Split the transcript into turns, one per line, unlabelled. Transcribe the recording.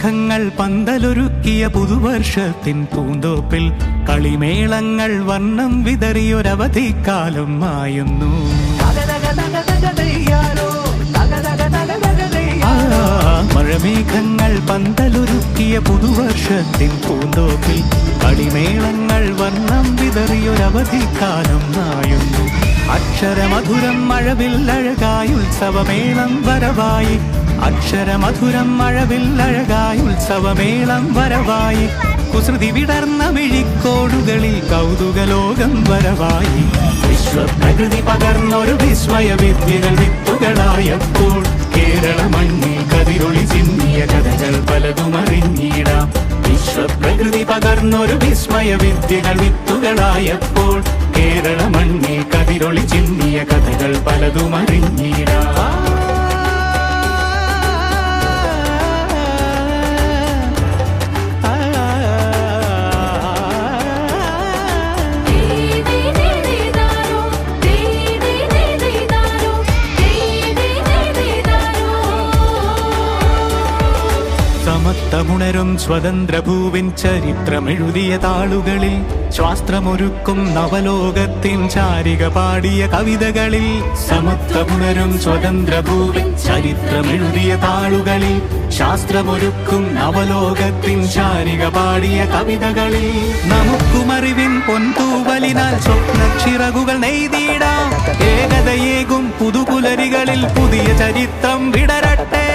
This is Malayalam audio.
മഴമേഘങ്ങൾ പന്തലൊരുക്കിയ പുതുവർഷത്തിൻ പൂന്തോപ്പിൽ കളിമേളങ്ങൾ വർണ്ണം വിതറിയൊരവധിക്കാലം മായുന്നു. മഴമേഘങ്ങൾ പന്തലൊരുക്കിയ പുതുവർഷത്തിൻ പൂന്തോപ്പിൽ കളിമേളങ്ങൾ വർണ്ണം വിതറിയൊരവധിക്കാലം മായുന്നു. അക്ഷരമധുരം മഴവില്ലഴകായി ഉത്സവമേളം വരവായി. അക്ഷരമധുരം മഴവില്ലഴകായി ഉത്സവമേളം വരവായി. കുസൃതി വിടർന്ന മിഴിക്കോടുകളിൽ കൗതുകലോകം വരവായി. വിശ്വപ്രകൃതി പകർന്നൊരു വിസ്മയ വിദ്യകൾ വിത്തുകളായപ്പോൾ കേരള മണ്ണിൽ കതിരൊളി ചിന്നിയ കഥകൾ പലതും അറിഞ്ഞിടാം. വിശ്വപ്രകൃതി പകർന്നൊരു വിസ്മയ വിദ്യകൾ വിത്തുകളായപ്പോൾ കേരള മണ്ണിൽ കതിരൊളി ചിന്നിയ കഥകൾ പലതും അറിഞ്ഞിടാം. സമത്വമുണരും സ്വതന്ത്രഭൂവിൻ ചരിത്രമെഴുതിയ താളുകളിൽ ശാസ്ത്രമൊരുക്കും നവലോകത്തിൻ ചാരിക പാടിയ കവിതകളിൽ. സമത്വമുണരും സ്വതന്ത്രഭൂവിൻ ചരിത്രമെഴുതിയ താളുകളിൽ ശാസ്ത്രമൊരുക്കും നവലോകത്തിൻ ചാരിക പാടിയ കവിതകളിൽ. നമുക്കുമറിവിൻ പൊൻതൂവലിനാൽ സ്വപ്നച്ചിറകുകൾ നെയ്തിടാം. ഏകതയേകും പുതുപുലരികളിൽ പുതിയ ചരിത്രം വിടരട്ടെ.